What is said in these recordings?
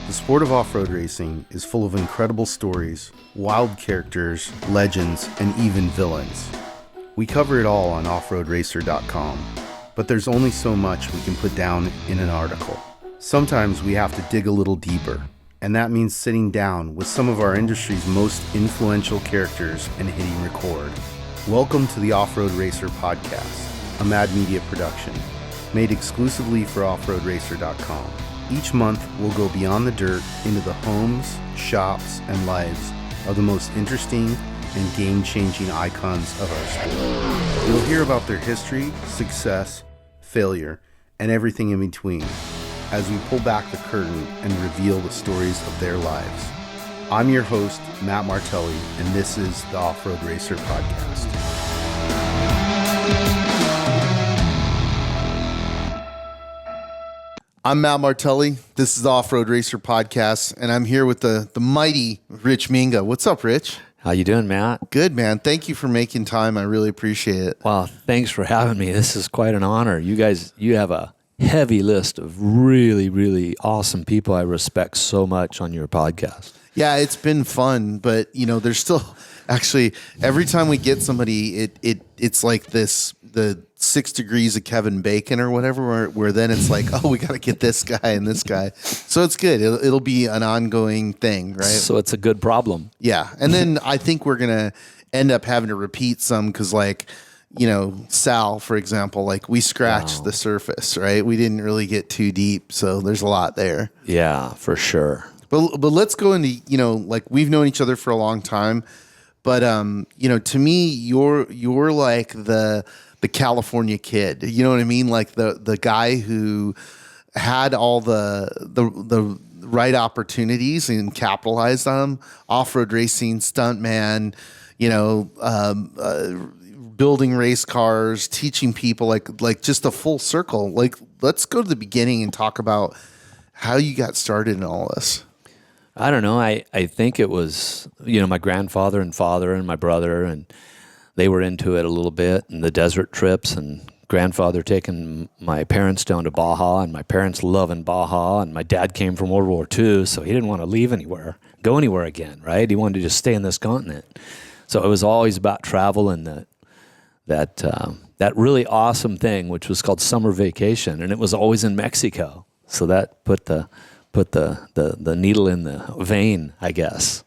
The sport of off-road racing is full of incredible stories, wild characters, legends, and even villains. We cover it all on offroadracer.com, but there's only so much we can put down in an article. Sometimes we have to dig a little deeper, and that means sitting down with some of our industry's most influential characters and hitting record. Welcome to the Off-Road Racer podcast, a Mad Media production, made exclusively for offroadracer.com. Each month, we'll go beyond the dirt into the homes, shops, and lives of the most interesting and game-changing icons of our sport. You'll hear about their history, success, failure, and everything in between as we pull back the curtain and reveal the stories of their lives. I'm your host, Matt Martelli, and this is the Off-Road Racer podcast. I'm Matt Martelli. This is the Off-Road Racer podcast, and I'm here with the mighty Rich Minga. What's up, Rich? How you doing, Matt? Good, man. Thank you for making time. I really appreciate it. Well, thanks for having me. This is quite an honor. You guys, you have a heavy list of really, really awesome people I respect so much on your podcast. Yeah, it's been fun, but there's still actually every time we get somebody, it's like the 6 degrees of Kevin Bacon or whatever, where then it's like, oh, we got to get this guy and this guy. So it's good. It'll be an ongoing thing, right? So it's a good problem. Yeah, and then I think we're gonna end up having to repeat some because, Sal, for example, we scratched the surface, right? We didn't really get too deep, so there's a lot there. Yeah, for sure. But let's go into, we've known each other for a long time, but to me, you're like the California kid. You know what I mean? Like the guy who had all the right opportunities and capitalized on them. Off-road racing, stuntman, building race cars, teaching people, like just a full circle. Let's go to the beginning and talk about how you got started in all this. I don't know. I think it was, my grandfather and father and my brother, and they were into it a little bit, and the desert trips, and grandfather taking my parents down to Baja, and my parents loving Baja, and my dad came from World War II, so he didn't want to leave anywhere, go anywhere again, right? He wanted to just stay in this continent. So it was always about travel and that really awesome thing, which was called summer vacation, and it was always in Mexico. So that put the needle in the vein, I guess.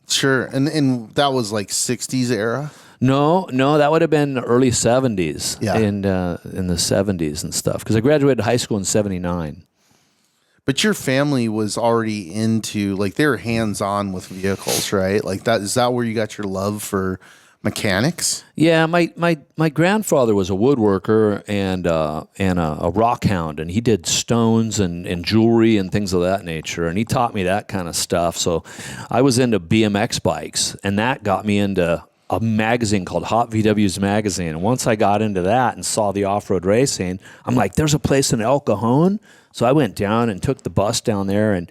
Sure. And that was like 60s era? No, that would have been early 70s. Yeah. In the 70s and stuff. Because I graduated high school in 79. But your family was already into, they were hands-on with vehicles, right? Is that where you got your love for mechanics? Yeah, my grandfather was a woodworker and a rock hound, and he did stones and jewelry and things of that nature, and he taught me that kind of stuff. So I was into BMX bikes, and that got me into a magazine called Hot VWs Magazine. And once I got into that and saw the off-road racing, I'm like, there's a place in El Cajon. So I went down and took the bus down there and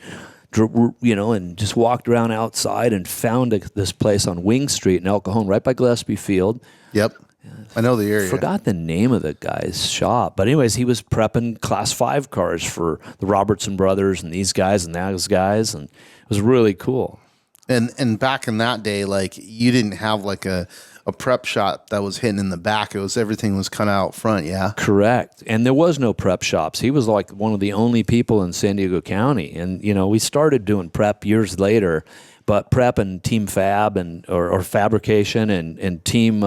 and just walked around outside and found this place on Wing Street in El Cajon, right by Gillespie Field. Yep. I know the area. Forgot the name of the guy's shop. But anyways, he was prepping Class 5 cars for the Robertson brothers and these guys and those guys. And it was really cool. And back in that day, you didn't have a prep shop that was hidden in the back. Everything was kind of out front, yeah? Correct. And there was no prep shops. He was one of the only people in San Diego County. And, we started doing prep years later, but prep and team fab or fabrication and team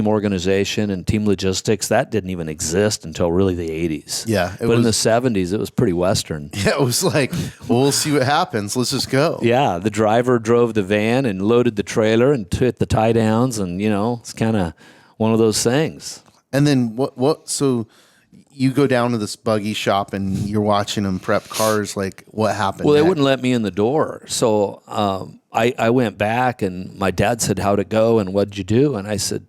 organization and team logistics, that didn't even exist until really the 80s. Yeah. But in the 70s, it was pretty Western. Yeah, it was well, we'll see what happens. Let's just go. Yeah, the driver drove the van and loaded the trailer and hit the tie downs, and, it's kind of one of those things. And then so you go down to this buggy shop and you're watching them prep cars, what happened? Well, they wouldn't let me in the door. So I went back, and my dad said, how'd it go, and what'd you do? And I said,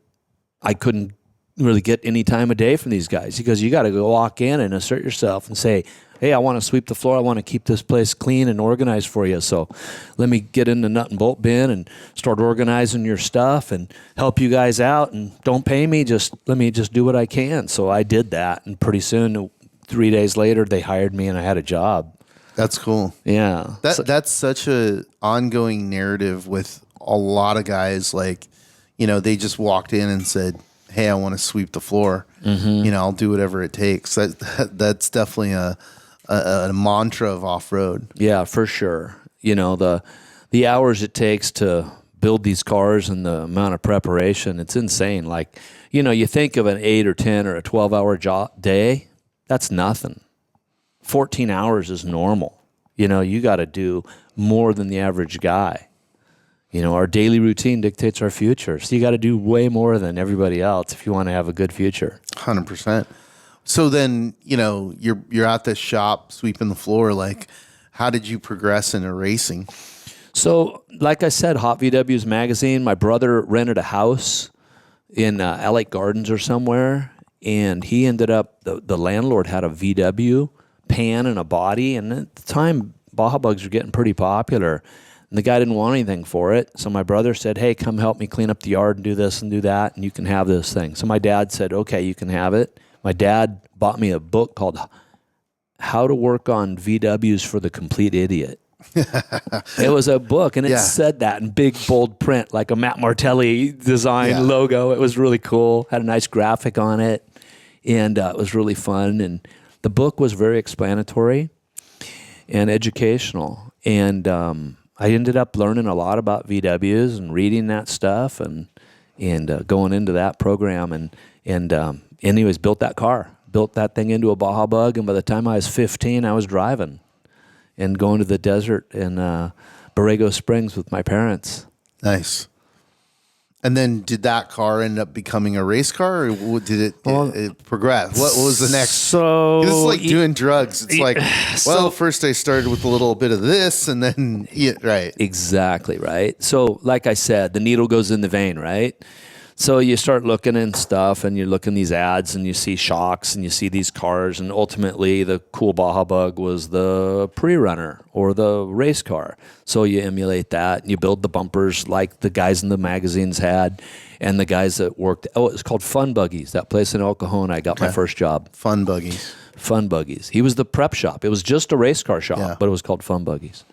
I couldn't really get any time of day from these guys. He goes, you got to go walk in and assert yourself and say, hey, I want to sweep the floor. I want to keep this place clean and organized for you. So let me get in the nut and bolt bin and start organizing your stuff and help you guys out. And don't pay me. Just let me just do what I can. So I did that. And pretty soon, 3 days later, they hired me and I had a job. That's cool. Yeah. That's such a ongoing narrative with a lot of guys. Like, they just walked in and said, "Hey, I want to sweep the floor. I'll do whatever it takes." That's definitely a mantra of off-road. Yeah, for sure. The hours it takes to build these cars and the amount of preparation, it's insane. Like, you think of an 8 or 10 or a 12-hour day, that's nothing. 14 hours is normal. You got to do more than the average guy. Our daily routine dictates our future. So you got to do way more than everybody else if you want to have a good future. 100%. So then, you're at this shop sweeping the floor. Like, how did you progress into racing? So, like I said, Hot VWs Magazine, my brother rented a house in LA Gardens or somewhere, and he ended up, the landlord had a VW pan and a body, and at the time, Baja Bugs were getting pretty popular, and the guy didn't want anything for it, so my brother said, "Hey, come help me clean up the yard and do this and do that, and you can have this thing." So my dad said, "Okay, you can have it." My dad bought me a book called How to Work on VWs for the Complete Idiot. It was a book, and it said that in big, bold print, like a Matt Martelli design logo. It was really cool. Had a nice graphic on it, and it was really fun. And the book was very explanatory and educational. And I ended up learning a lot about VWs and reading that stuff and going into that program. And anyways, built that thing into a Baja Bug. And by the time I was 15, I was driving and going to the desert in Borrego Springs with my parents. Nice. And then did that car end up becoming a race car, or did it progress? What was the next? So it's like doing drugs. It's like, first I started with a little bit of this, and then, right. Exactly, right? So like I said, the needle goes in the vein, right? So you start looking and stuff, and you're looking these ads, and you see shocks, and you see these cars, and ultimately the cool Baja Bug was the pre-runner or the race car. So you emulate that, and you build the bumpers like the guys in the magazines had, and the guys that worked. Oh, it was called Fun Buggies. That place in El Cajon, I got my first job. Fun Buggies. Fun Buggies. He was the prep shop. It was just a race car shop, but it was called Fun Buggies.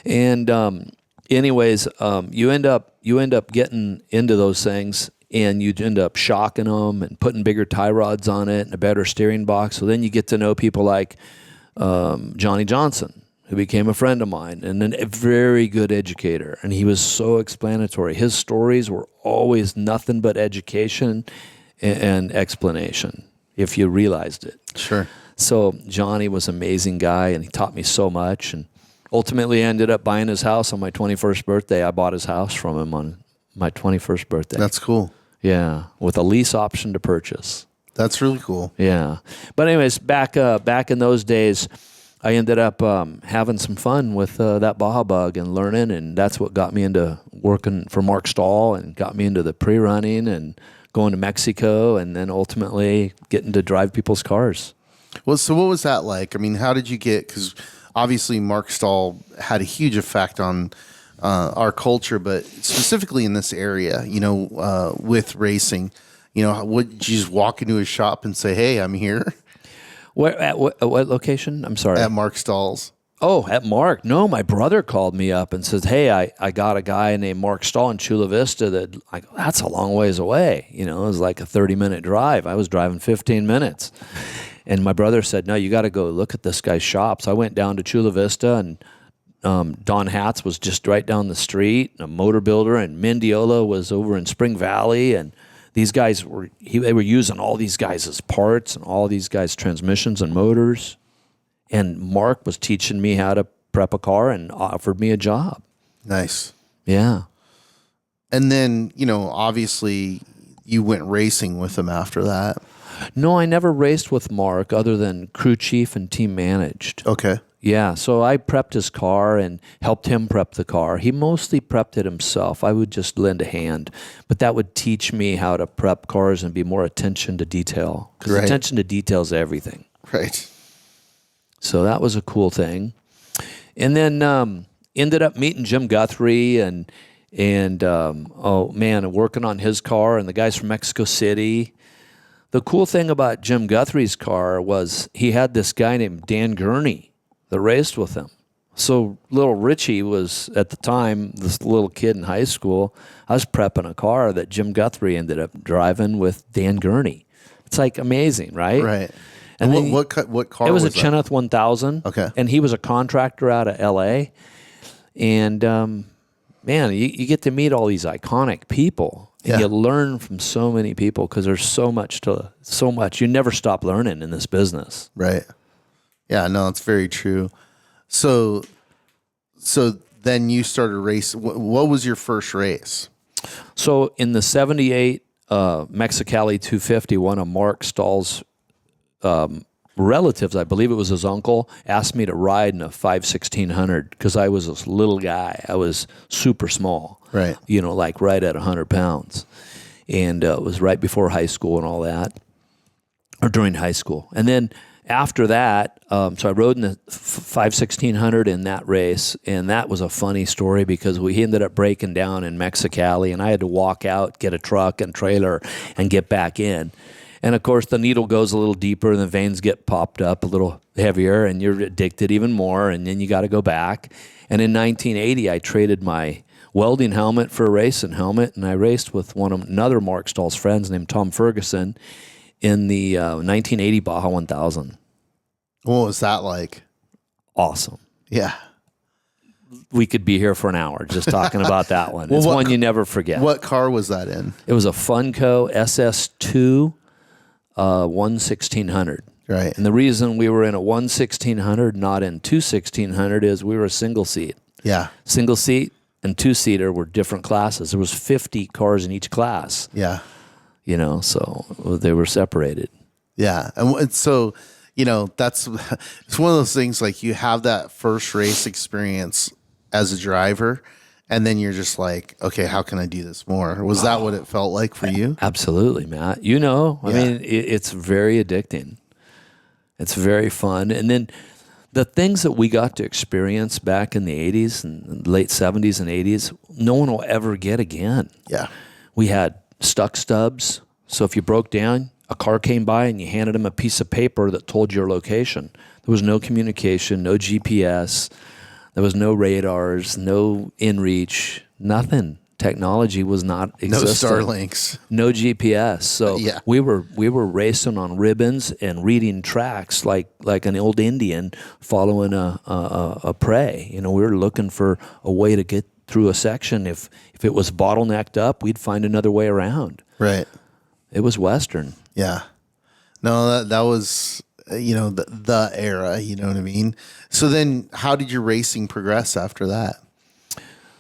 And anyways, you end up getting into those things, and you end up shocking them and putting bigger tie rods on it and a better steering box. So then you get to know people like Johnny Johnson, who became a friend of mine and a very good educator. And he was so explanatory. His stories were always nothing but education and explanation, if you realized it. Sure. So Johnny was an amazing guy, and he taught me so much. And ultimately, I ended up buying his house on my 21st birthday. I bought his house from him on my 21st birthday. That's cool. Yeah, with a lease option to purchase. That's really cool. Yeah. But anyways, back in those days, I ended up having some fun with that Baja Bug and learning, and that's what got me into working for Mark Stahl and got me into the pre-running and going to Mexico, and then ultimately getting to drive people's cars. Well, so what was that like? I mean, how did you get, because obviously Mark Stahl had a huge effect on our culture, but specifically in this area, with racing, would you just walk into his shop and say, "Hey, I'm here"? Where at what location? I'm sorry. At Mark Stahl's. Oh, at Mark. No, my brother called me up and says, "Hey, I got a guy named Mark Stahl in Chula Vista that's a long ways away. It was like a 30-minute drive. I was driving 15 minutes. And my brother said, "No, you got to go look at this guy's shop." So I went down to Chula Vista, and Don Hatz was just right down the street, a motor builder, and Mendiola was over in Spring Valley, and these guys they were using all these guys as parts and all these guys' transmissions and motors. And Mark was teaching me how to prep a car and offered me a job. Nice. Yeah. And then, obviously you went racing with him after that. No, I never raced with Mark other than crew chief and team managed. Okay. Yeah, so I prepped his car and helped him prep the car. He mostly prepped it himself. I would just lend a hand. But that would teach me how to prep cars and be more attention to detail. Because attention to detail is everything. Right. So that was a cool thing. And then ended up meeting Jim Guthrie and working on his car and the guys from Mexico City. The cool thing about Jim Guthrie's car was he had this guy named Dan Gurney that raced with him. So little Richie was, at the time, this little kid in high school. I was prepping a car that Jim Guthrie ended up driving with Dan Gurney. It's like amazing, right? Right. And And then what car it was was a that? Chenoweth 1000. Okay. And he was a contractor out of L.A. And, man, you get to meet all these iconic people. And Yeah. you learn from so many people because there's so much. You never stop learning in this business. Right. Yeah, no, it's very true. So then you started racing. What was your first race? So in the 78 Mexicali 250, one of Mark Stahl's relatives, I believe it was his uncle, asked me to ride in a 5/1600 because I was this little guy. I was super small, Right. Like right at 100 pounds. And it was right before high school and all that, or during high school. And then after that, so I rode in the 5/1600 in that race, and that was a funny story because we ended up breaking down in Mexicali, and I had to walk out, get a truck and trailer, and get back in. And of course, the needle goes a little deeper, and the veins get popped up a little heavier, and you're addicted even more, and then you got to go back. And in 1980, I traded my welding helmet for a racing helmet, and I raced with another Mark Stahl's friends named Tom Ferguson in the 1980 Baja 1000. What was that like? Awesome. Yeah. We could be here for an hour just talking about that one. Well, It's one you never forget. What car was that in? It was a Funco SS2 1/1600. Right. And the reason we were in a 1/1600, not in 2/1600, is we were a single seat. Yeah. Single seat and two-seater were different classes. There was 50 cars in each class, Yeah. so they were separated. Yeah. And so, that's it's one of those things, like you have that first race experience as a driver, and then you're just like, okay, how can I do this more? Was that what it felt like for you? Absolutely, Matt. I mean, it's very addicting. It's very fun. And then the things that we got to experience back in the 80s and late 70s and 80s, no one will ever get again. Yeah. We had stuck stubs. So if you broke down, a car came by and you handed them a piece of paper that told your location. There was no communication, no GPS. There was no radars, no inReach, nothing. Technology was not existent. No Starlinks. No GPS. So Yeah. we were racing on ribbons and reading tracks like an old Indian following a prey. We were looking for a way to get through a section. If it was bottlenecked up, we'd find another way around. Right. It was Western. Yeah. No, that was, the era, you know what I mean? So then how did your racing progress after that?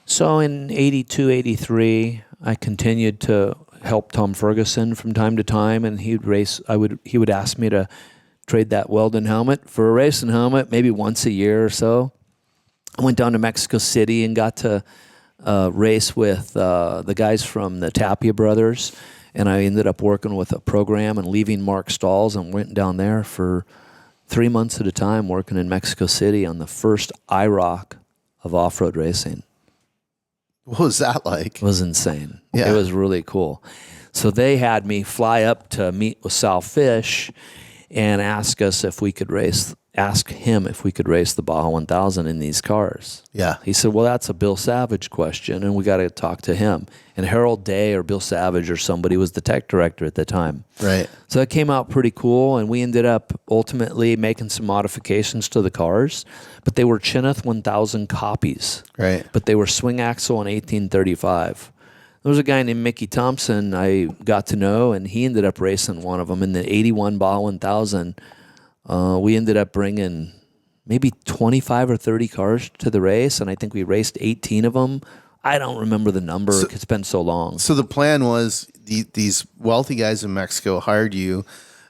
So in 82, 83, I continued to help Tom Ferguson from time to time, and he would ask me to trade that welding helmet for a racing helmet maybe once a year or so. I went down to Mexico City and got to race with the guys from the Tapia brothers, and I ended up working with a program and leaving Mark Stahl's and went down there for 3 months at a time working in Mexico City on the first IROC of off-road racing. What was that like? It was insane. Yeah. It was really cool. So they had me fly up to meet with Sal Fish and ask him if we could race the Baja 1000 in these cars. Yeah. He said, well, that's a Bill Savage question, and we got to talk to him. And Harold Day or Bill Savage or somebody was the tech director at the time. Right. So that came out pretty cool, and we ended up ultimately making some modifications to the cars, but they were Chenoweth 1000 copies. Right. But they were swing axle in 1835. There was a guy named Mickey Thompson I got to know, and he ended up racing one of them in the 81 Baja 1000. We ended up bringing maybe 25 or 30 cars to the race, and I think we raced 18 of them. I don't remember the number. It's been so long. So the plan was these wealthy guys in Mexico hired you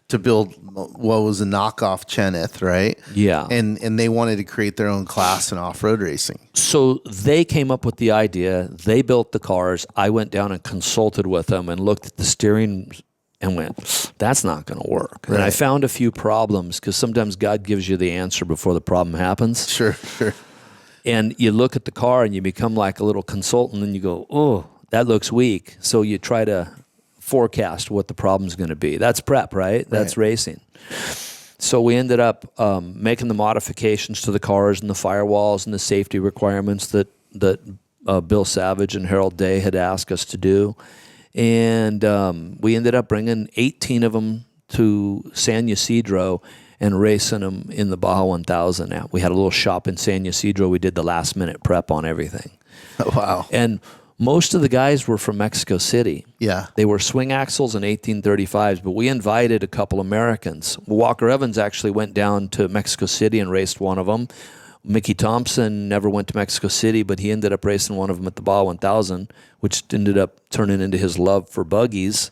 to build what was a knockoff Chenoweth, right? Yeah. And they wanted to create their own class in off-road racing. So they came up with the idea. They built the cars. I went down and consulted with them and looked at the steering and went, that's not going to work. Right. And I found a few problems because sometimes God gives you the answer before the problem happens. Sure. And you look at the car and you become like a little consultant and you go, oh, that looks weak. So you try to forecast what the problem's going to be. That's prep, right? That's racing. So we ended up making the modifications to the cars and the firewalls and the safety requirements that Bill Savage and Harold Day had asked us to do. And we ended up bringing 18 of them to San Ysidro and racing them in the Baja 1000. Now, we had a little shop in San Ysidro. We did the last-minute prep on everything. Oh, wow. And most of the guys were from Mexico City. Yeah. They were swing axles and 1835s, but we invited a couple Americans. Walker Evans actually went down to Mexico City and raced one of them. Mickey Thompson never went to Mexico City, but he ended up racing one of them at the Baja 1000, which ended up turning into his love for buggies.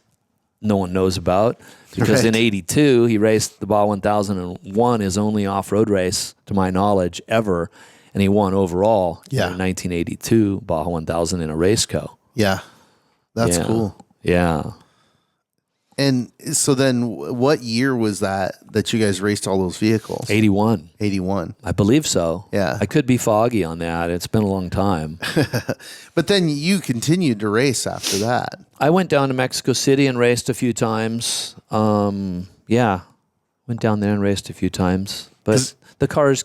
No one knows about, because in '82 he raced the Baja 1000 and won his only off-road race, to my knowledge, ever. And he won overall in 1982 Baja 1000 in a race co. Yeah. That's cool. Yeah. And so then what year was that you guys raced all those vehicles? 81. 81. I believe so. Yeah. I could be foggy on that. It's been a long time. But then you continued to race after that. I went down to Mexico City and raced a few times. Went down there and raced a few times. But the cars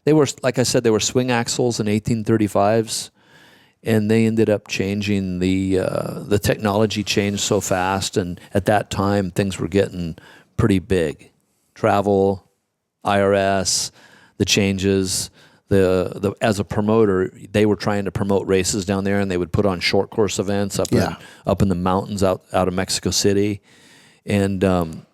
they were, like I said, they were swing axles and 1835s. And they ended up changing the technology changed so fast, and at that time things were getting pretty big. Travel, IRS, the changes. As a promoter, they were trying to promote races down there, and they would put on short course events up in the mountains out of Mexico City. And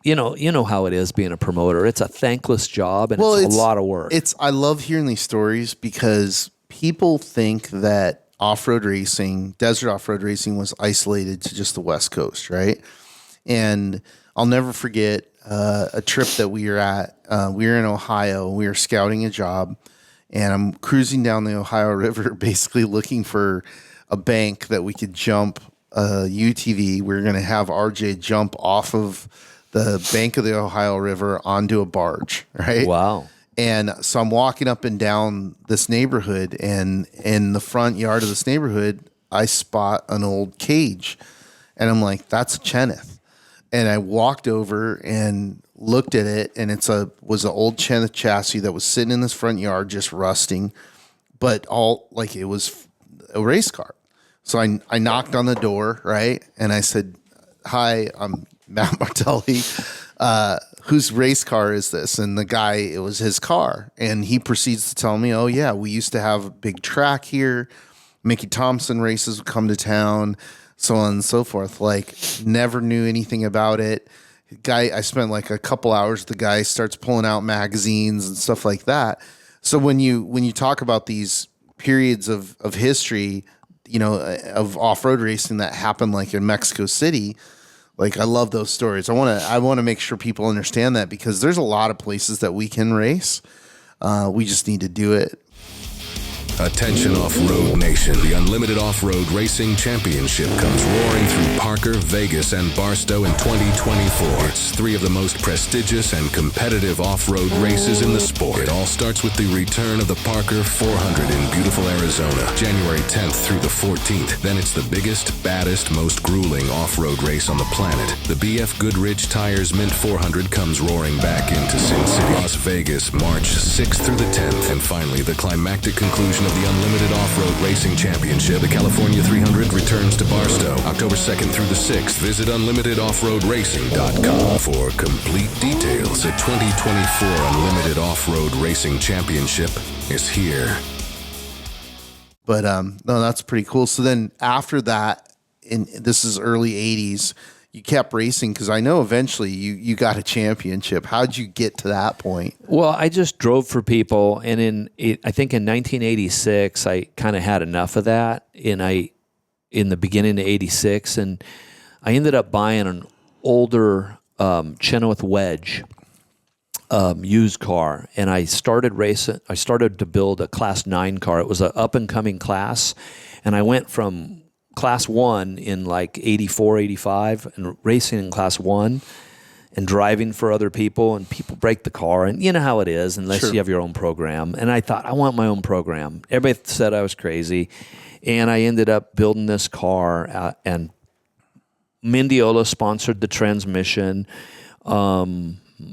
you know how it is being a promoter. It's a thankless job, and it's a lot of work. I love hearing these stories because people think that off-road racing, desert off-road racing, was isolated to just the West Coast, right? And I'll never forget a trip that we were at. We were in Ohio. We were scouting a job, and I'm cruising down the Ohio River, basically looking for a bank that we could jump UTV. We were going to have RJ jump off of the bank of the Ohio River onto a barge, right? Wow. And so I'm walking up and down this neighborhood, and in the front yard of this neighborhood, I spot an old cage, and I'm like, that's a Cheneth. And I walked over and looked at it, and was an old Cheneth chassis that was sitting in this front yard just rusting, but it was a race car. So I knocked on the door, right? And I said, hi, I'm Matt Martelli. Whose race car is this? And the guy, it was his car. And he proceeds to tell me, oh, yeah, we used to have a big track here. Mickey Thompson races would come to town, so on and so forth. Like, never knew anything about it. I spent like a couple hours. The guy starts pulling out magazines and stuff like that. So when you talk about these periods of history, of off-road racing that happened like in Mexico City, like, I love those stories. I want to make sure people understand that, because there's a lot of places that we can race. We just need to do it. Attention Off-Road Nation. The Unlimited Off-Road Racing Championship comes roaring through Parker, Vegas, and Barstow in 2024. It's three of the most prestigious and competitive off-road races in the sport. It all starts with the return of the Parker 400 in beautiful Arizona, January 10th through the 14th. Then it's the biggest, baddest, most grueling off-road race on the planet. The BF Goodrich Tires Mint 400 comes roaring back into Sin City, Las Vegas, March 6th through the 10th. And finally, the climactic conclusion of the Unlimited Off-Road Racing Championship, the California 300, returns to Barstow, October 2nd through the 6th. Visit unlimitedoffroadracing.com for complete details. The 2024 Unlimited Off-Road Racing Championship is here. But no, that's pretty cool. So then after that, this is early 80s, you kept racing, because I know eventually you got a championship. How'd you get to that point? Well, I just drove for people, and I think in 1986 I kind of had enough of that, in the beginning of '86, and I ended up buying an older Chenoweth Wedge used car, and I started racing. I started to build a Class 9 car. It was an up and coming class, and I went from Class 1 in like 84, 85, and racing in Class 1 and driving for other people, and people break the car, and you know how it is unless you have your own program. And I thought, I want my own program. Everybody said I was crazy, and I ended up building this car, and Mindiola sponsored the transmission.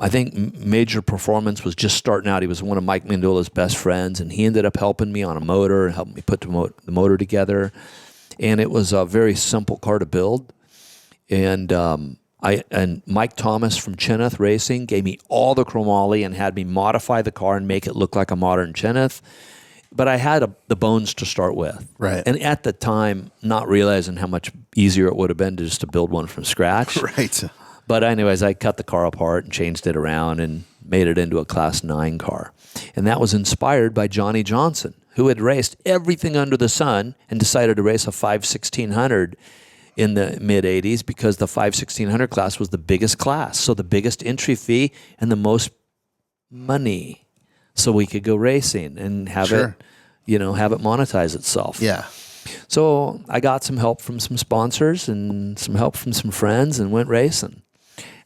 I think Major Performance was just starting out. He was one of Mike Mandola's best friends, and he ended up helping me on a motor and helping me put the motor together. And it was a very simple car to build. And Mike Thomas from Chinnoth Racing gave me all the chromoly and had me modify the car and make it look like a modern Chinnoth. But I had the bones to start with. Right. And at the time, not realizing how much easier it would have been to build one from scratch. Right. But anyways, I cut the car apart and changed it around and made it into a Class 9 car. And that was inspired by Johnny Johnson, who had raced everything under the sun and decided to race a 5/1600 in the mid-'80s because the 5/1600 class was the biggest class, so the biggest entry fee and the most money. So we could go racing and have it monetize itself. Yeah. So I got some help from some sponsors and some help from some friends and went racing.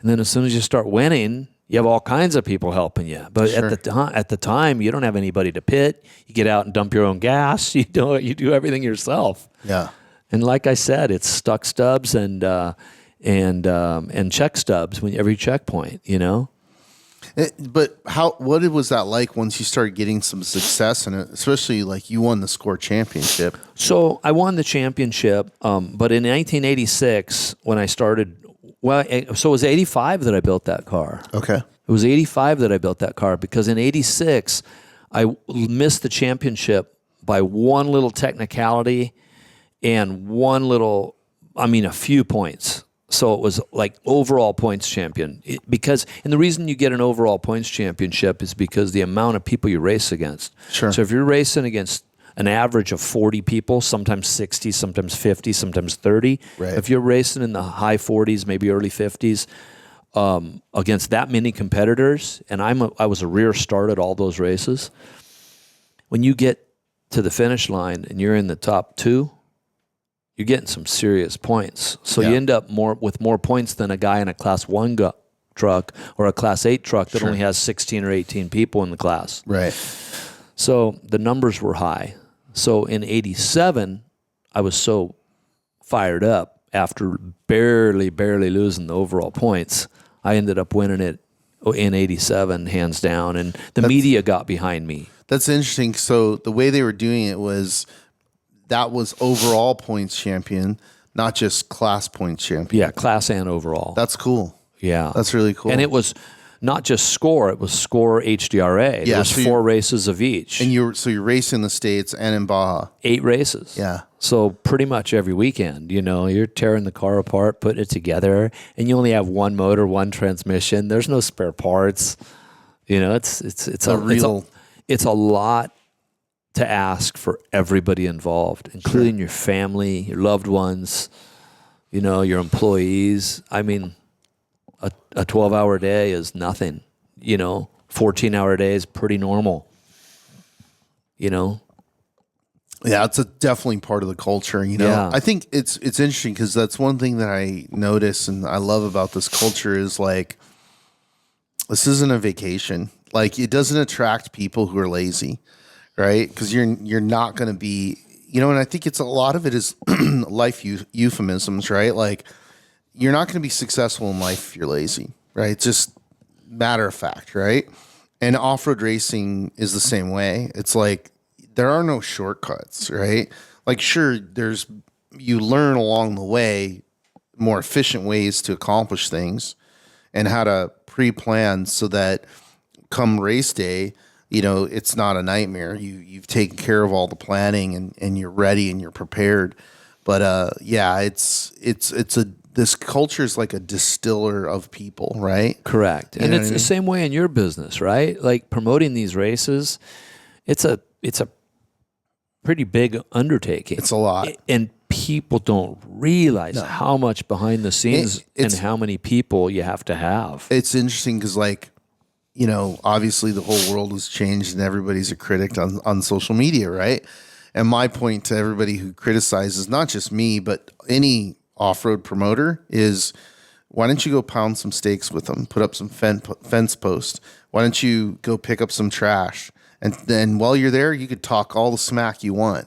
And then as soon as you start winning, you have all kinds of people helping you. But at the time, you don't have anybody to pit. You get out and dump your own gas. You do everything yourself. Yeah. And like I said, it's stuck stubs and check stubs every checkpoint. But what was that like once you started getting some success, and especially like you won the score championship? So I won the championship, but in 1986 when I started, so it was 85 that I built that car. Okay. It was 85 that I built that car because in 86 I missed the championship by one little technicality and a few points. So it was like overall points champion. And the reason you get an overall points championship is because the amount of people you race against. Sure. So if you're racing against an average of 40 people, sometimes 60, sometimes 50, sometimes 30. Right. If you're racing in the high 40s, maybe early 50s, against that many competitors, and I was a rear start at all those races, when you get to the finish line and you're in the top 2, you're getting some serious points. So you end up with more points than a guy in a Class 1 truck or a Class 8 truck that only has 16 or 18 people in the class. Right. So the numbers were high. So in 87, I was so fired up after barely losing the overall points. I ended up winning it in 87, hands down, and the media got behind me. That's interesting. So the way they were doing it was that was overall points champion, not just class points champion. Yeah, class and overall. That's cool. Yeah. That's really cool. And it was not just score, it was score HDRA. There was 4 races of each. And you're racing in the States and in Baja. 8 races. Yeah. So pretty much every weekend, you're tearing the car apart, putting it together, and you only have one motor, one transmission. There's no spare parts. It's a lot to ask for everybody involved, including your family, your loved ones, your employees. I mean, a 12-hour day is nothing. 14-hour day is pretty normal. Yeah, it's definitely part of the culture. Yeah. I think it's interesting because that's one thing that I notice and I love about this culture is like, this isn't a vacation. Like, it doesn't attract people who are lazy, right? Because you're not going to be, and I think a lot of it is life euphemisms, right? Like, you're not going to be successful in life if you're lazy, right? It's just matter of fact, right? And off-road racing is the same way. It's like, there are no shortcuts, right? Like, sure, you learn along the way more efficient ways to accomplish things and how to pre-plan so that come race day, it's not a nightmare. You've taken care of all the planning and you're ready and you're prepared. But this culture is like a distiller of people, right? Correct. And it's the same way in your business, right? Like promoting these races, it's a pretty big undertaking. It's a lot. And people don't realize how much behind the scenes and how many people you have to have. It's interesting because, obviously the whole world has changed and everybody's a critic on social media, right? And my point to everybody who criticizes, not just me, but any off-road promoter is, why don't you go pound some stakes with them, put up some fence posts? Why don't you go pick up some trash? And then while you're there, you could talk all the smack you want,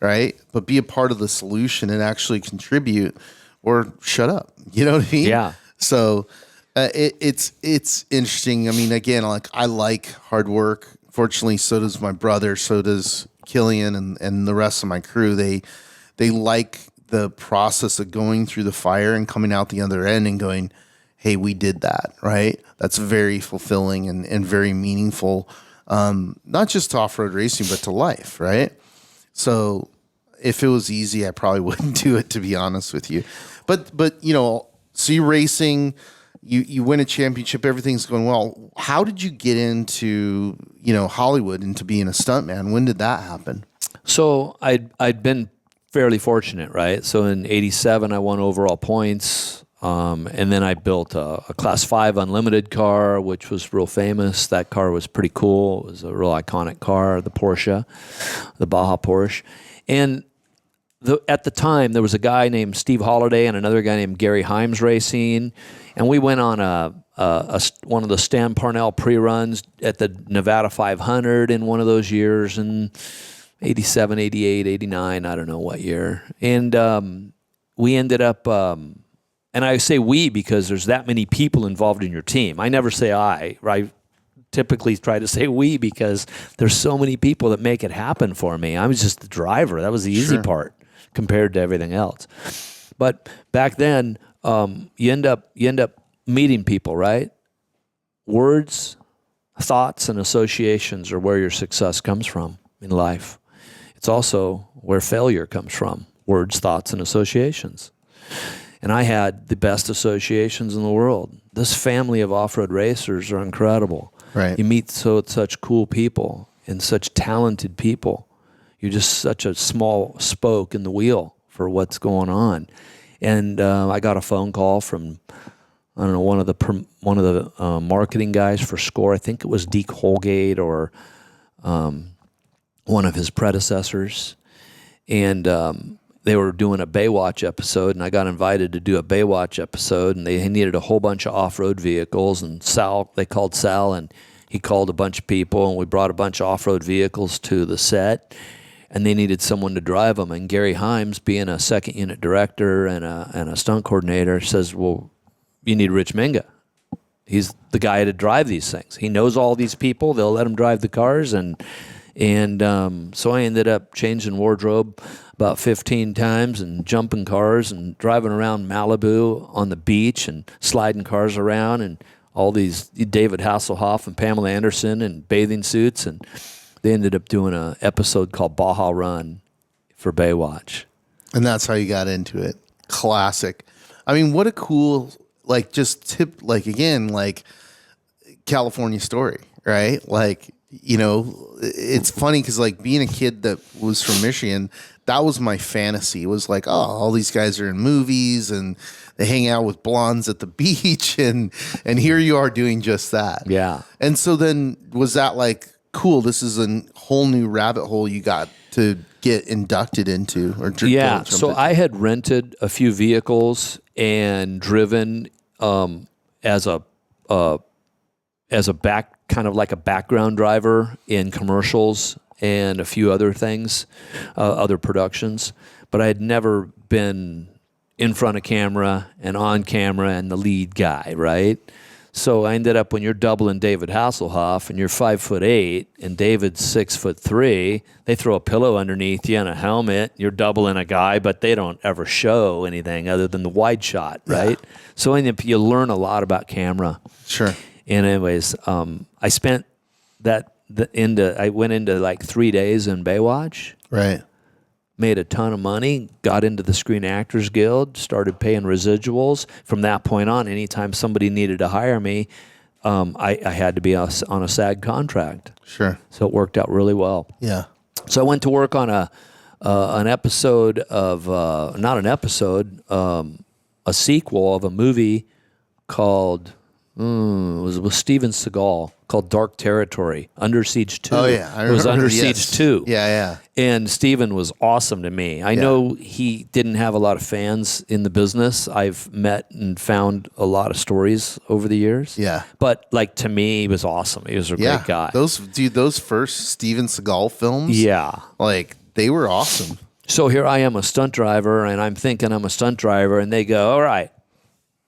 right? But be a part of the solution and actually contribute or shut up. You know what I mean? Yeah. So It's interesting. I mean, again, like I like hard work. Fortunately, so does my brother. So does Killian and the rest of my crew. They like the process of going through the fire and coming out the other end and going, hey, we did that, right? That's very fulfilling and very meaningful, not just to off-road racing, but to life, right? So if it was easy, I probably wouldn't do it, to be honest with you. But so you're racing, you win a championship, everything's going well. How did you get into, Hollywood, into being a stuntman? When did that happen? So I'd been fairly fortunate, right? So in '87, I won overall points. And then I built a Class 5 Unlimited car, which was real famous. That car was pretty cool. It was a real iconic car, the Porsche, the Baja Porsche. And at the time, there was a guy named Steve Holliday and another guy named Gary Himes racing. And we went on one of the Stan Parnell pre-runs at the Nevada 500 in one of those years, in 87, 88, 89, I don't know what year. And we ended up... and I say we because there's that many people involved in your team. I never say I, right? Typically try to say we because there's so many people that make it happen for me. I was just the driver. That was the easy part compared to everything else. But back then, you end up meeting people, right? Words, thoughts, and associations are where your success comes from in life. It's also where failure comes from. Words, thoughts, and associations. And I had the best associations in the world. This family of off-road racers are incredible. Right. You meet such cool people and such talented people. You're just such a small spoke in the wheel for what's going on. And I got a phone call from, I don't know, one of the marketing guys for Score. I think it was Deke Holgate or one of his predecessors. And they were doing a Baywatch episode, and I got invited to do a Baywatch episode, and they needed a whole bunch of off-road vehicles, and they called Sal, and he called a bunch of people, and we brought a bunch of off-road vehicles to the set, and they needed someone to drive them. And Gary Himes, being a second unit director and a stunt coordinator, says, well, you need Rich Minga. He's the guy to drive these things. He knows all these people. They'll let him drive the cars, and so I ended up changing wardrobe about 15 times and jumping cars and driving around Malibu on the beach and sliding cars around, and all these David Hasselhoff and Pamela Anderson in bathing suits. And they ended up doing an episode called Baja Run for Baywatch. And that's how you got into it. Classic. I mean, what a cool, again, California story, right? It's funny because being a kid that was from Michigan, that was my fantasy. It was like, oh, all these guys are in movies and they hang out with blondes at the beach, and here you are doing just that. Yeah. And so then was that cool, this is a whole new rabbit hole you got to get inducted into? So I had rented a few vehicles and driven as a background driver in commercials and a few other things, other productions. But I had never been in front of camera and on camera and the lead guy, right? So I ended up, when you're doubling David Hasselhoff and you're 5'8" and David's 6'3", they throw a pillow underneath you and a helmet. You're doubling a guy, but they don't ever show anything other than the wide shot, right? Yeah. So you learn a lot about camera. Sure. And anyways, I spent I went into 3 days in Baywatch. Right. Made a ton of money, got into the Screen Actors Guild, started paying residuals. From that point on, anytime somebody needed to hire me, I had to be on a SAG contract. Sure. So it worked out really well. Yeah. So I went to work on an episode of, a sequel of a movie called... it was with Steven Seagal, called Dark Territory, Under Siege 2. Oh, yeah. It was Under Siege 2. Yeah, yeah. And Steven was awesome to me. I know he didn't have a lot of fans in the business. I've met and found a lot of stories over the years. Yeah. But, to me, he was awesome. He was a great guy. Those first Steven Seagal films, they were awesome. So here I am, a stunt driver, and I'm thinking I'm a stunt driver, and they go, all right,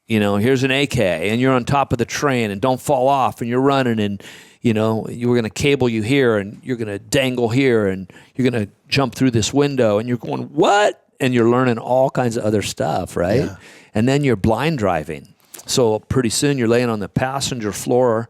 here's an AK, and you're on top of the train, and don't fall off, and you're running, and you were going to cable you here, and you're going to dangle here, and you're going to jump through this window, and you're going, what? And you're learning all kinds of other stuff, right? Yeah. And then you're blind driving. So pretty soon you're laying on the passenger floor,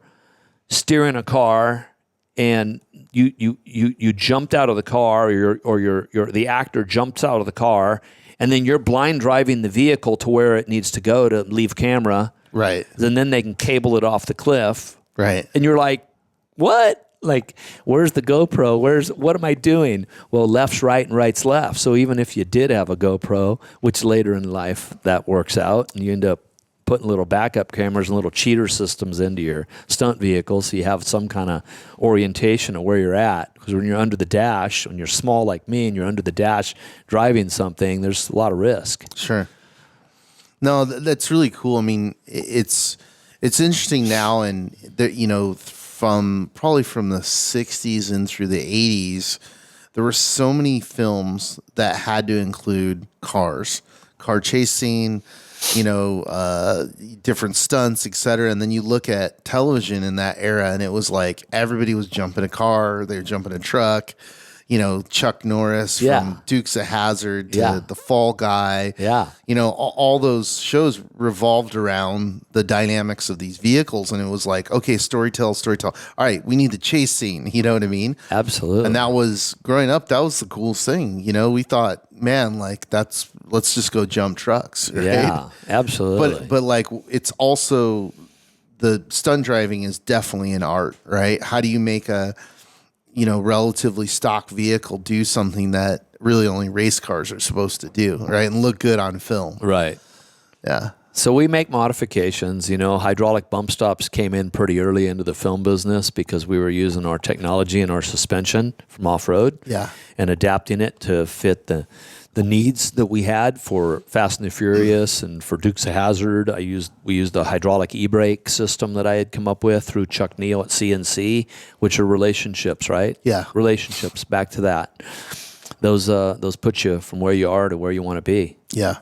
steering a car, and you jumped out of the car, or the actor jumps out of the car, and then you're blind driving the vehicle to where it needs to go to leave camera. Right. And then they can cable it off the cliff. Right. And you're like, what? Like, where's the GoPro? What am I doing? Well, left's right and right's left. So even if you did have a GoPro, which later in life that works out, and you end up putting little backup cameras and little cheater systems into your stunt vehicle so you have some kind of orientation of where you're at. Because when you're under the dash, when you're small like me and you're under the dash driving something, there's a lot of risk. Sure. No, that's really cool. I mean, it's interesting now, and probably from the 60s and through the 80s, there were so many films that had to include cars, car chasing, different stunts, etc. And then you look at television in that era, and it was like everybody was jumping a car, they were jumping a truck. Chuck Norris from Dukes of Hazzard to The Fall Guy. Yeah. All those shows revolved around the dynamics of these vehicles. And it was like, okay, storytell. All right, we need the chase scene. You know what I mean? Absolutely. And that was, growing up, that was the coolest thing. We thought, man, like, let's just go jump trucks. Right? Yeah, absolutely. But like, it's also, the stunt driving is definitely an art, right? How do you make a relatively stock vehicle do something that really only race cars are supposed to do, right? And look good on film. Right. Yeah. So we make modifications. Hydraulic bump stops came in pretty early into the film business because we were using our technology and our suspension from off-road. Yeah. And adapting it to fit the needs that we had for Fast and the Furious and for Dukes of Hazzard. We used a hydraulic e-brake system that I had come up with through Chuck Neal at CNC, which are relationships, right? Yeah. Relationships, back to that. Those put you from where you are to where you want to be. Yeah.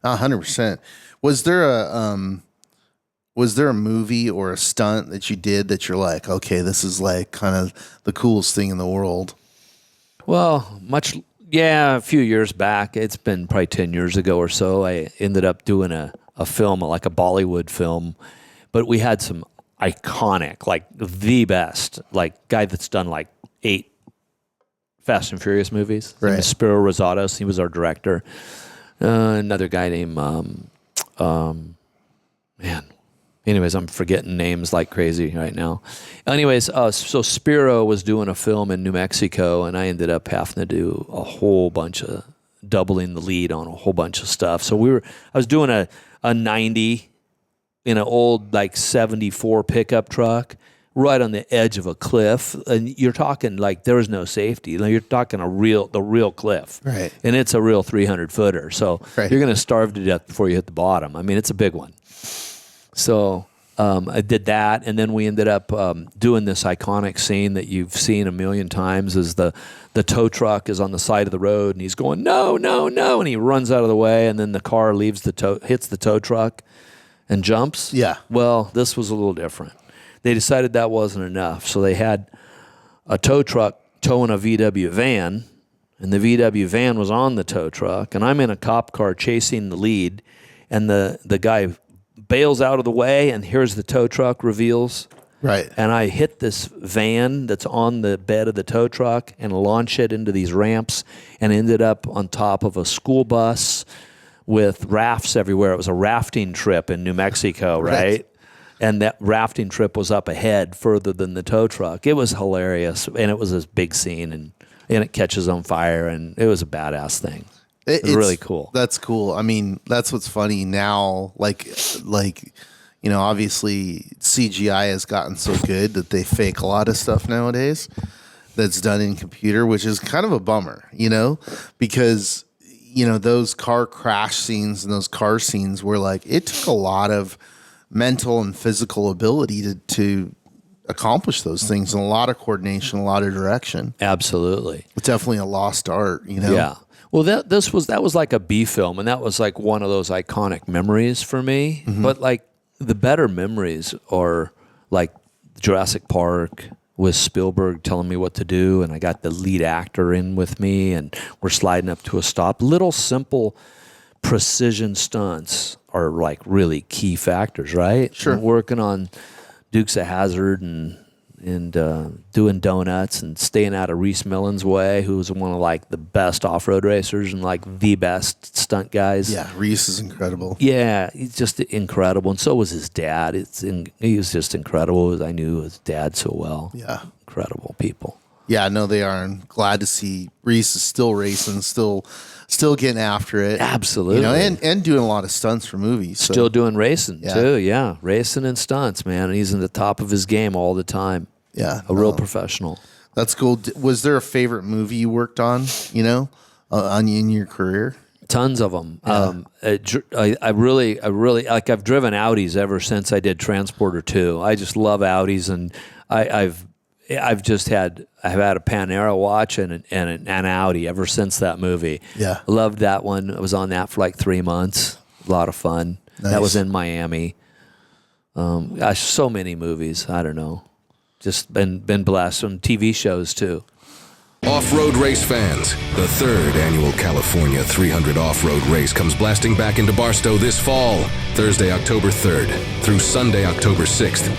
100%. Was there a movie or a stunt that you did that you're like, okay, this is like kind of the coolest thing in the world? Well, a few years back. It's been probably 10 years ago or so. I ended up doing a film, like a Bollywood film, but we had some iconic, like the best, like guy that's done like 8 Fast and Furious movies. Right. Spiro Rosados, he was our director. Another guy named, anyways, I'm forgetting names like crazy right now. Anyways, so Spiro was doing a film in New Mexico, and I ended up having to do a whole bunch of doubling the lead on a whole bunch of stuff. So I was doing a 90 in an old like 74 pickup truck right on the edge of a cliff, and you're talking like there was no safety. You're talking the real cliff, right? And it's a real 300-footer, so right. You're going to starve to death before you hit the bottom. I mean, it's a big one. So I did that, and then we ended up doing this iconic scene that you've seen a million times. Is the tow truck is on the side of the road, and he's going no, and he runs out of the way, and then the car hits the tow truck, and jumps. Yeah. Well, this was a little different. They decided that wasn't enough, so they had a tow truck towing a VW van, and the VW van was on the tow truck, and I'm in a cop car chasing the lead, and the guy bails out of the way, and here's the tow truck reveals. Right. And I hit this van that's on the bed of the tow truck and launch it into these ramps, and ended up on top of a school bus with rafts everywhere. It was a rafting trip in New Mexico, right? And that rafting trip was up ahead further than the tow truck. It was hilarious, and it was this big scene, and it catches on fire, and it was a badass thing. It's really cool. That's cool. I mean, that's what's funny now. Like, obviously CGI has gotten so good that they fake a lot of stuff nowadays that's done in computer, which is kind of a bummer, because, those car crash scenes and those car scenes were like, it took a lot of mental and physical ability to accomplish those things, and a lot of coordination, a lot of direction. Absolutely. It's definitely a lost art, Yeah. Well, that was like a B film, and that was like one of those iconic memories for me. Mm-hmm. But like the better memories are like Jurassic Park with Spielberg telling me what to do, and I got the lead actor in with me, and we're sliding up to a stop. Little simple precision stunts are like really key factors, right? Sure. And working on Dukes of Hazzard and doing donuts and staying out of Reese Millen's way, who was one of like the best off-road racers and like the best stunt guys. Yeah, Reese is incredible. Yeah, he's just incredible, and so was his dad. He was just incredible. I knew his dad so well. Yeah. Incredible people. Yeah, no, they are. I'm glad to see Reese is still racing, still getting after it. Absolutely. You know, and doing a lot of stunts for movies. So. Still doing racing too. Yeah, racing and stunts, man. And he's in the top of his game all the time. Yeah, a real professional. That's cool. Was there a favorite movie you worked on? You know, in your career? Tons of them. Yeah. I really like. I've driven Audis ever since I did Transporter 2. I just love Audis, and I've had a Panera watch and an Audi ever since that movie. Yeah, loved that one. I was on that for like 3 months. A lot of fun. Nice. That was in Miami. Gosh, so many movies. I don't know. Just been blessed on TV shows too. Off-road race fans, the third annual California 300 off-road race comes blasting back into Barstow this fall, Thursday, October 3rd through Sunday, October 6th.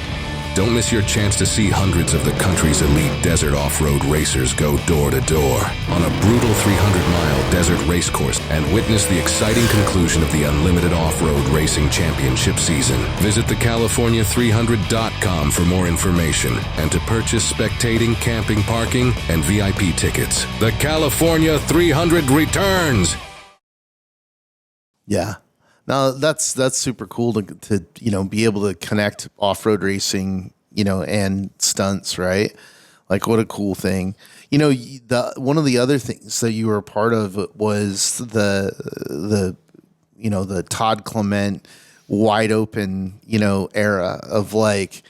Don't miss your chance to see hundreds of the country's elite desert off-road racers go door to door on a brutal 300-mile desert race course and witness the exciting conclusion of the unlimited off-road racing championship season. Visit thecalifornia300.com for more information and to purchase spectating, camping, parking, and VIP tickets. The California 300 returns. Yeah. Now that's super cool to be able to connect off-road racing, and stunts, right? Like what a cool thing. One of the other things that you were a part of was the Todd Clement wide open, era of like,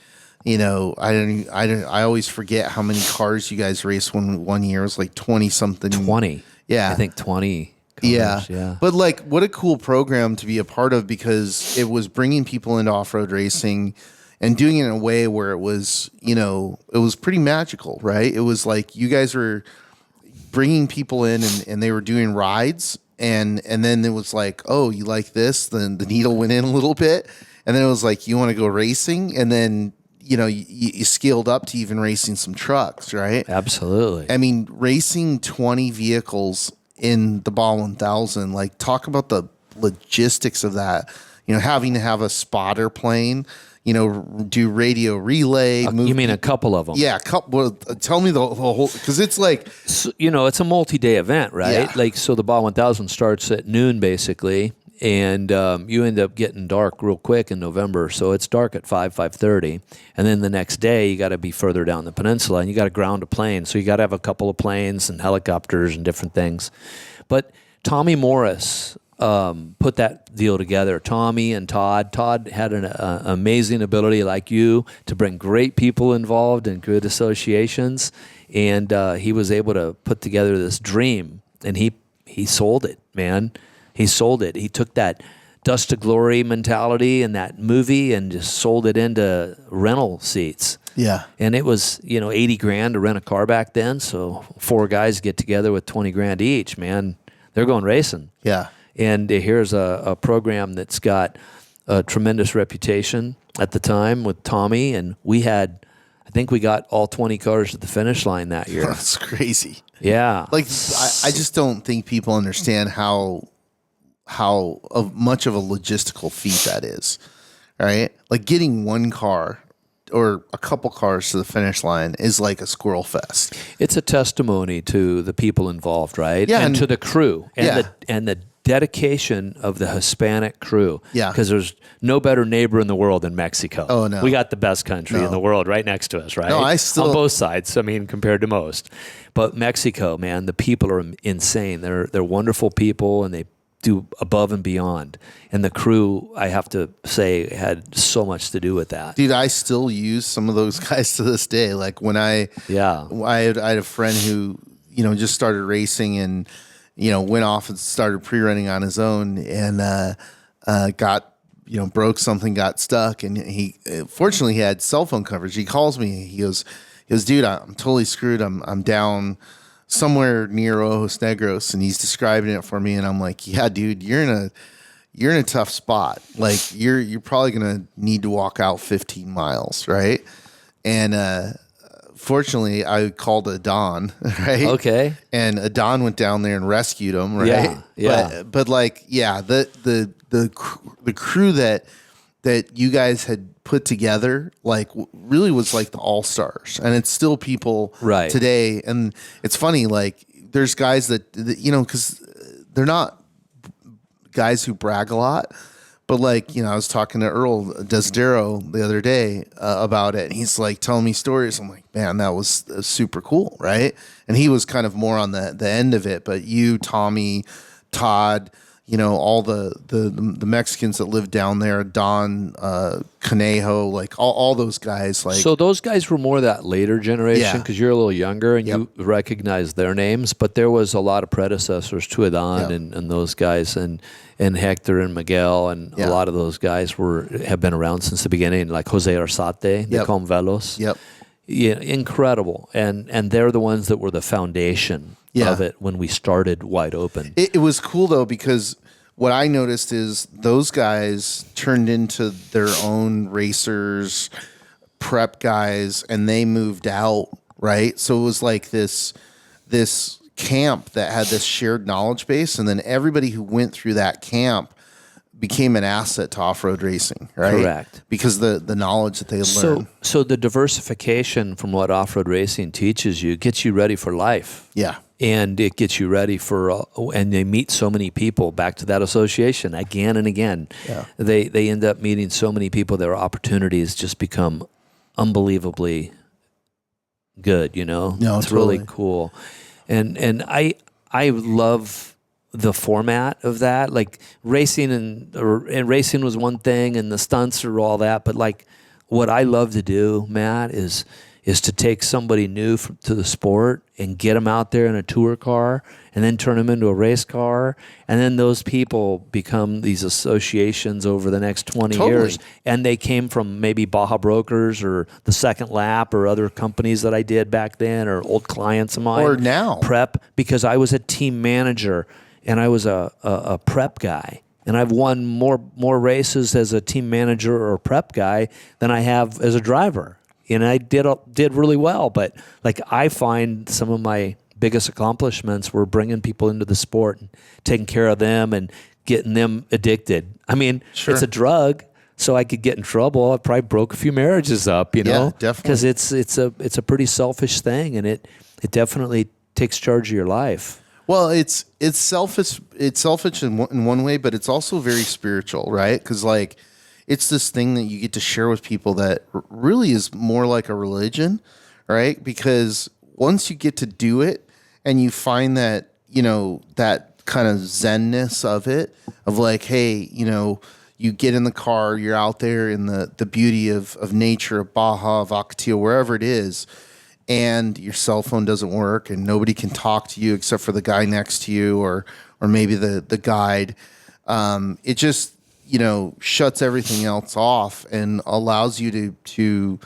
I always forget how many cars you guys raced one year. It was like 20 something. 20. Yeah. I think 20. Yeah. But like, what a cool program to be a part of, because it was bringing people into off-road racing and doing it in a way where it was, it was pretty magical, right? It was like you guys were bringing people in and they were doing rides, and then it was like, oh, you like this? Then the needle went in a little bit, and then it was like, you want to go racing, and then you scaled up to even racing some trucks, right? Absolutely. I mean, racing 20 vehicles in the Baja 1000, like talk about the logistics of that, having to have a spotter plane, do radio relay. You mean a couple of them? Yeah. Tell me the whole, because it's like, it's a multi-day event, right? Yeah. Like, so the Baja 1000 starts at noon basically, and you end up getting dark real quick in November. So it's dark at 5:30. And then the next day, you got to be further down the peninsula, and you got to ground a plane. So you got to have a couple of planes and helicopters and different things. But Tommy Morris put that deal together. Tommy and Todd. Todd had an amazing ability, like you, to bring great people involved and good associations. And he was able to put together this dream, and he sold it, man. He sold it. He took that Dust to Glory mentality in that movie and just sold it into rental seats. yeah. And it was, $80,000 to rent a car back then. So 4 guys get together with $20,000 each, man. They're going racing. Yeah. And here's a program that's got a tremendous reputation at the time with Tommy. And I think we got all 20 cars to the finish line that year. That's crazy. Yeah. Like, I just don't think people understand how much of a logistical feat that is, right? Like getting one car or a couple cars to the finish line is like a squirrel fest. It's a testimony to the people involved, right? Yeah, and to the crew and yeah. the dedication of the Hispanic crew. Yeah. Because there's no better neighbor in the world than Mexico. Oh, no. We got the best country in the world right next to us, right? No, on both sides, compared to most. But Mexico, man, the people are insane. They're wonderful people, and they do above and beyond. And the crew, I have to say, had so much to do with that. Dude, I still use some of those guys to this day. Like when I had a friend who, just started racing, and went off and started pre-running on his own and got, broke something, got stuck. And fortunately he had cell phone coverage. He calls me, he goes, dude, I'm totally screwed. I'm down somewhere near Ojos Negros, and he's describing it for me. And I'm like, yeah, dude, you're in a tough spot. Like you're probably going to need to walk out 15 miles. Right. And, fortunately, I called a Don, right? Okay. And a Don went down there and rescued him, right? Yeah, yeah. But like, yeah, the crew that you guys had put together, like, really was like the all-stars, and it's still people right today. And it's funny, like, there's guys that because they're not guys who brag a lot. But like, I was talking to Earl Desidero the other day about it, and he's like telling me stories. I'm like, man, that was super cool, right? And he was kind of more on the end of it. But you, Tommy, Todd, all the Mexicans that lived down there, Don, Conejo, like all those guys. Like, so those guys were more that later generation Yeah. because you're a little younger and Yep. you recognize their names. But there was a lot of predecessors to Adon Yep. and those guys and Hector and Miguel and Yeah. a lot of those guys have been around since the beginning, like Jose Arzate, they Yep. call him Velos. Yep. Yeah, incredible. And they're the ones that were the foundation Yeah. of it when we started Wide Open. It was cool though, because what I noticed is those guys turned into their own racers, prep guys, and they moved out, right? So it was like this camp that had this shared knowledge base, and then everybody who went through that camp became an asset to off-road racing, right? Correct. Because the knowledge that they learned. So the diversification from what off-road racing teaches you gets you ready for life. Yeah. And it gets you ready for, and they meet so many people, back to that association again and again. Yeah. They end up meeting so many people, their opportunities just become unbelievably good, No, it's totally. really cool. And I love the format of that. Like racing and racing was one thing and the stunts or all that, but like what I love to do, Matt, is to take somebody new to the sport and get them out there in a tour car and then turn them into a race car. And then those people become these associations over the next 20 Totally. years. And they came from maybe Baja Brokers or the Second Lap or other companies that I did back then or old clients of mine. Or now. Prep, because I was a team manager and I was a prep guy. And I've won more races as a team manager or prep guy than I have as a driver. And I did really well, but like I find some of my biggest accomplishments were bringing people into the sport and taking care of them and getting them addicted. I mean, Sure. it's a drug, so I could get in trouble. I probably broke a few marriages up, Yeah, definitely. because it's a pretty selfish thing, and it definitely takes charge of your life. Well, it's selfish. It's selfish in one way, but it's also very spiritual, right? Because like, it's this thing that you get to share with people that really is more like a religion, right? Because once you get to do it and you find that, that kind of zenness of it, of like, hey, you get in the car, you're out there in the beauty of nature, of Baja, of Ocotillo, wherever it is, and your cell phone doesn't work and nobody can talk to you except for the guy next to you or maybe the guide. It just, shuts everything else off and allows you to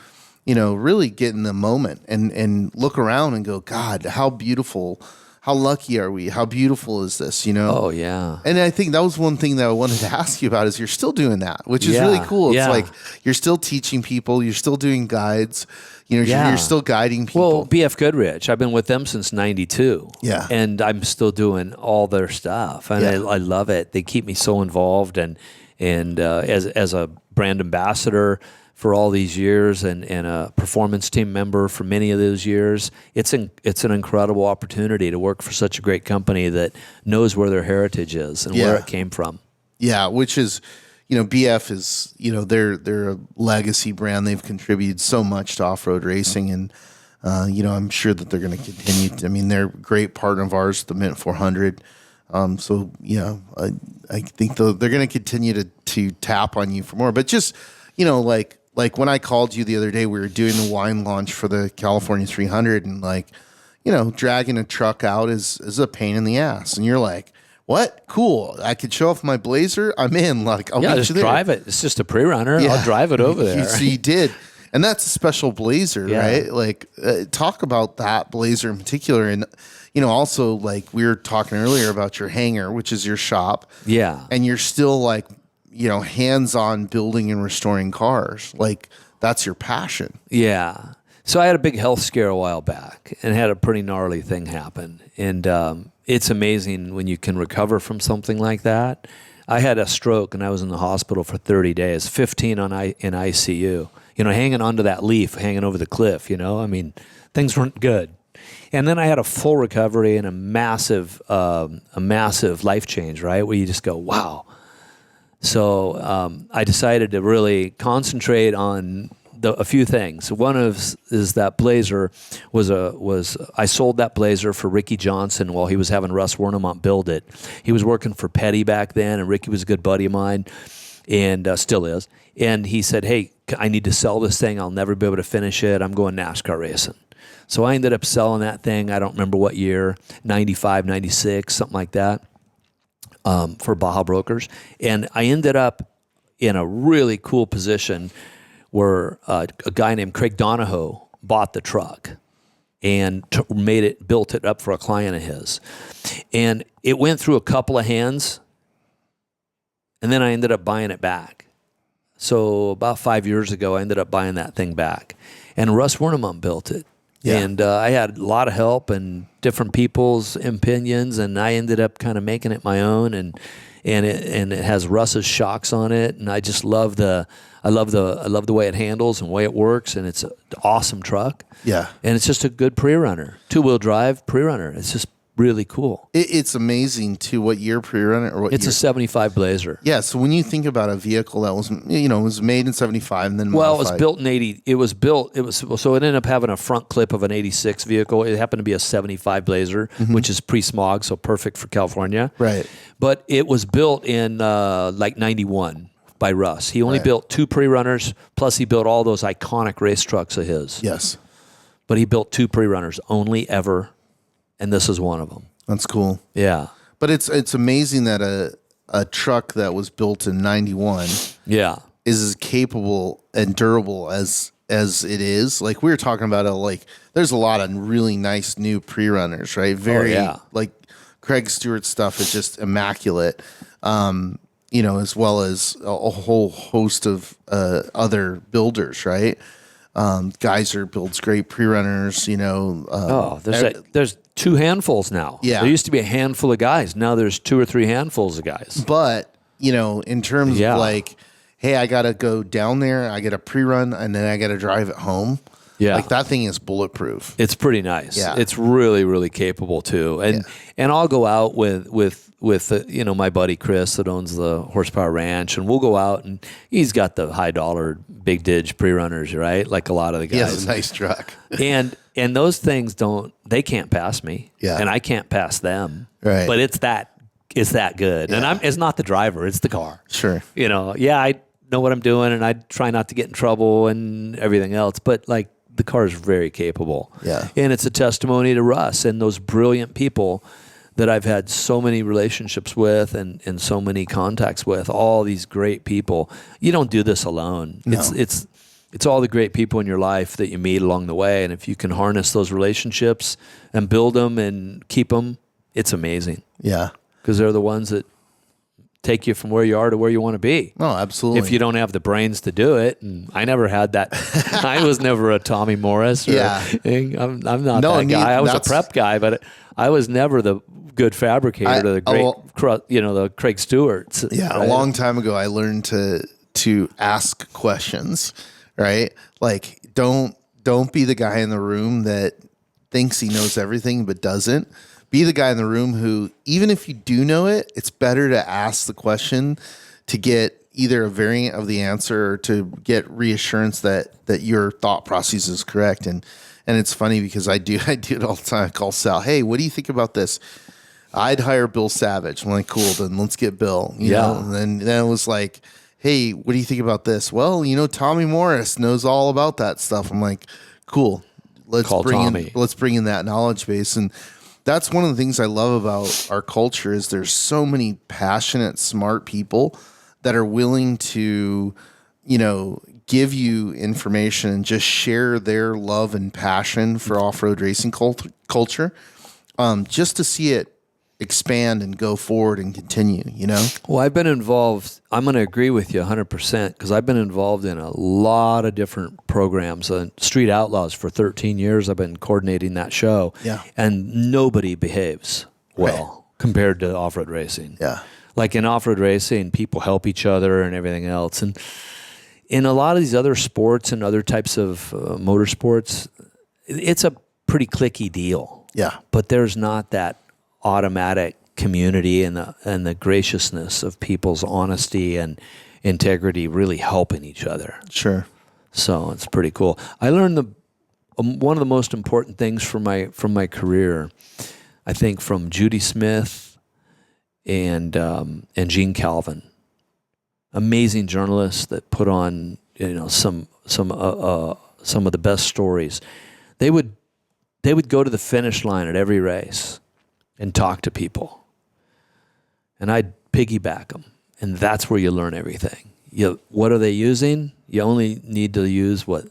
really get in the moment and look around and go, God, how beautiful, how lucky are we? How beautiful is this, Oh, yeah. And I think that was one thing that I wanted to ask you about is you're still doing that, which is really cool. It's Yeah. like you're still teaching people, you're still doing guides, you're still guiding people. Well, BF Goodrich, I've been with them since 92. Yeah. And I'm still doing all their stuff. And Yeah. I love it. They keep me so involved. And as a brand ambassador for all these years and a performance team member for many of those years, it's an incredible opportunity to work for such a great company that knows where their heritage is and where Yeah. it came from. Yeah, which is, BF is, they're a legacy brand. They've contributed so much to off-road racing, and I'm sure that they're going to continue. They're a great partner of ours, the Mint 400. So I think they're going to continue to tap on you for more. But just, like when I called you the other day, we were doing the wine launch for the California 300, and like, dragging a truck out is a pain in the ass. And you're like, what? Cool. I could show off my Blazer. I'm in. Like, I'll meet just you there. drive it. It's just a pre-runner. I'll drive it over there. So you did. And that's a special Blazer, right? Like, talk about that Blazer in particular. And, also, like, we were talking earlier about your hangar, which is your shop. Yeah. And you're still, like, hands-on building and restoring cars. Like, that's your passion. Yeah. So I had a big health scare a while back and had a pretty gnarly thing happen. And it's amazing when you can recover from something like that. I had a stroke and I was in the hospital for 30 days, 15 in ICU. Hanging onto that leaf, hanging over the cliff, I mean, things weren't good. And then I had a full recovery and a massive life change, right? Where you just go, wow. So I decided to really concentrate on a few things. One is that Blazer I sold that Blazer for Ricky Johnson while he was having Russ Wernemont build it. He was working for Petty back then, and Ricky was a good buddy of mine, and still is. And he said, hey, I need to sell this thing. I'll never be able to finish it. I'm going NASCAR racing. So I ended up selling that thing. I don't remember what year, 95, 96, something like that, for Baja Brokers. And I ended up in a really cool position where a guy named Craig Donahoe bought the truck and built it up for a client of his. And it went through a couple of hands, and then I ended up buying it back. So about 5 years ago, I ended up buying that thing back. And Russ Wernemont built it. Yeah. And I had a lot of help and different people's opinions, and I ended up kind of making it my own. And it has Russ's shocks on it, and I just love the way it handles and the way it works, and it's an awesome truck. Yeah. And it's just a good pre-runner, 2-wheel drive pre-runner. It's just really cool. It's amazing too. What year pre-runner or what? It's year? A 75 Blazer. Yeah. So when you think about a vehicle that was was made in 75 and then well, modified. it was built in 80. So it ended up having a front clip of an 86 vehicle. It happened to be a 75 Blazer, which is pre-smog, so perfect for California. Right. But it was built in like 91 by Russ. He only built 2 pre-runners, plus he built all those iconic race trucks of his. Yes. But he built 2 pre-runners only ever, and this is one of them. That's cool. Yeah. But it's amazing that a truck that was built in 91 is as capable and durable as it is. Like we were talking about there's a lot of really nice new pre-runners, right? Like Craig Stewart's stuff is just immaculate. As well as a whole host of other builders, right? Geyser builds great pre-runners, there's 2 handfuls now. Yeah. There used to be a handful of guys. Now there's 2 or 3 handfuls of guys. But, in terms of like, hey, I got to go down there, I get a pre-run, and then I got to drive it home. Yeah. Like that thing is bulletproof. It's pretty nice. Yeah. It's really, really capable too. And I'll go out with my buddy Chris that owns the Horsepower Ranch, and we'll go out, and he's got the high dollar big dig pre-runners, right? Like a lot of the guys. He has a nice truck. and those things they can't pass me. Yeah. And I can't pass them. Right. But it's that good. Yeah. And it's not the driver, it's the car. Sure. I know what I'm doing, and I try not to get in trouble and everything else, but like the car is very capable. Yeah. And it's a testimony to Russ and those brilliant people that I've had so many relationships with and so many contacts with, all these great people. You don't do this alone. No. It's all the great people in your life that you meet along the way. And if you can harness those relationships and build them and keep them, it's amazing. Yeah. Because they're the ones that take you from where you are to where you want to be. Oh, absolutely. If you don't have the brains to do it, and I never had that. I was never a Tommy Morris. I'm not that guy. I was a prep guy, but I was never the good fabricator to the the Craig Stewarts. Yeah, right? A long time ago, I learned to ask questions. Right, like don't be the guy in the room that thinks he knows everything but doesn't. Be the guy in the room who, even if you do know it, it's better to ask the question to get either a variant of the answer or to get reassurance that your thought process is correct. And it's funny because I do it all the time. I call Sal, hey, what do you think about this? I'd hire Bill Savage. I'm like, cool, then let's get Bill. You know? And then it was like, hey, what do you think about this? Well, Tommy Morris knows all about that stuff. I'm like, cool. let's Call bring Tommy. in that knowledge base. And that's one of the things I love about our culture is there's so many passionate, smart people that are willing to, give you information and just share their love and passion for off-road racing culture, just to see it expand and go forward and continue, Well, I've been involved. I'm going to agree with you 100% because I've been involved in a lot of different programs. Street Outlaws for 13 years. I've been coordinating that show. Yeah. And nobody behaves well compared to off-road racing. Yeah. Like in off-road racing, people help each other and everything else. And in a lot of these other sports and other types of motorsports, it's a pretty cliquey deal. Yeah. But there's not that automatic community and the graciousness of people's honesty and integrity really helping each other. Sure. So it's pretty cool. I learned one of the most important things from my career, I think, from Judy Smith and Gene Calvin, amazing journalists that put on some of the best stories. They would go to the finish line at every race and talk to people. And I'd piggyback them. And that's where you learn everything. What are they using? You only need to use what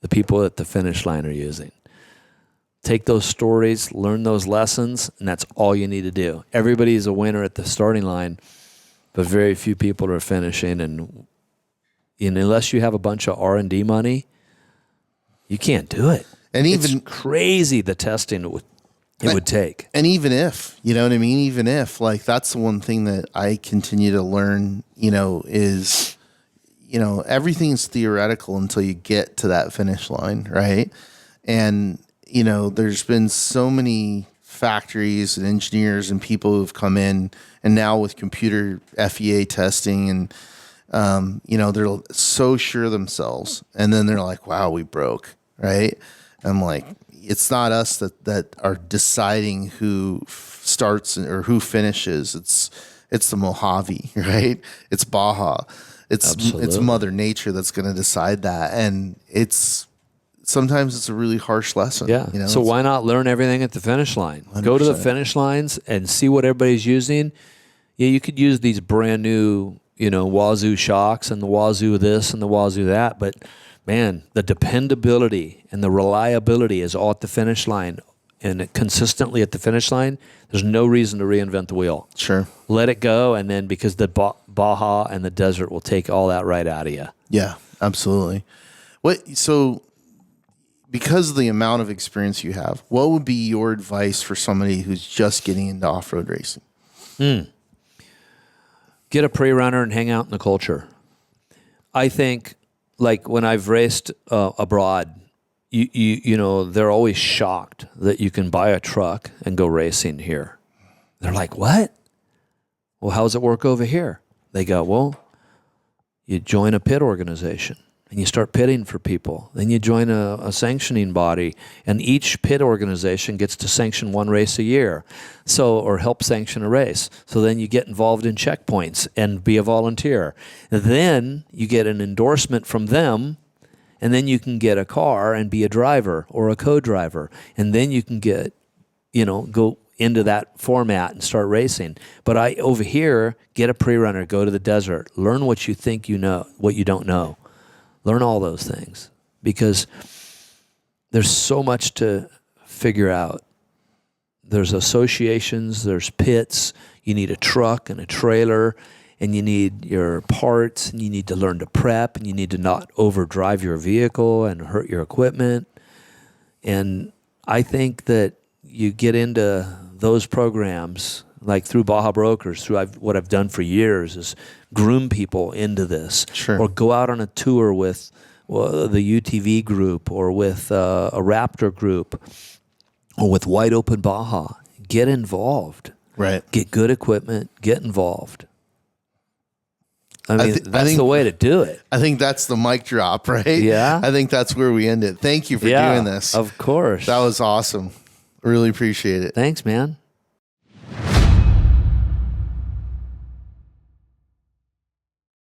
the people at the finish line are using. Take those stories, learn those lessons, and that's all you need to do. Everybody's a winner at the starting line, but very few people are finishing. And unless you have a bunch of R&D money, you can't do it. And it's crazy the testing it would take. And even if, you know what I mean? Even if, like, that's the one thing that I continue to learn, is, everything's theoretical until you get to that finish line, right? And, there's been so many factories and engineers and people who've come in, and now with computer FEA testing and, they're so sure of themselves. And then they're like, wow, we broke, right? I'm like, it's not us that are deciding who starts or who finishes. It's the Mojave, right? It's Baja. It's Mother Nature that's going to decide that, and sometimes it's a really harsh lesson. Yeah. So why not learn everything at the finish line? 100%. Go to the finish lines and see what everybody's using. Yeah, you could use these brand new, Wazoo shocks and the Wazoo this and the Wazoo that, but man, the dependability and the reliability is all at the finish line, and consistently at the finish line. There's no reason to reinvent the wheel. Sure. Let it go, and then because the Baja and the desert will take all that right out of you. Yeah, absolutely. So because of the amount of experience you have, what would be your advice for somebody who's just getting into off-road racing? Get a pre-runner and hang out in the culture. I think, like when I've raced abroad, they're always shocked that you can buy a truck and go racing here. They're like, what? Well, how does it work over here? They go, well, you join a pit organization and you start pitting for people. Then you join a sanctioning body, and each pit organization gets to sanction one race a year, or help sanction a race. So then you get involved in checkpoints and be a volunteer. And then you get an endorsement from them, and then you can get a car and be a driver or a co-driver. And then you can get, go into that format and start racing. But over here, get a pre-runner, go to the desert, learn what you think you know, what you don't know. Learn all those things, because there's so much to figure out. There's associations, there's pits, you need a truck and a trailer, and you need your parts, and you need to learn to prep, and you need to not overdrive your vehicle and hurt your equipment. And I think that you get into those programs, like through Baja Brokers, what I've done for years is groom people into this. Sure. Or go out on a tour with the UTV group, or with a Raptor group, or with Wide Open Baja. Get involved. Right. Get good equipment. Get involved. I mean, that's the way to do it. I think that's the mic drop, right? Yeah. I think that's where we end it. Thank you for doing this. Of course. That was awesome. Really appreciate it. Thanks, man.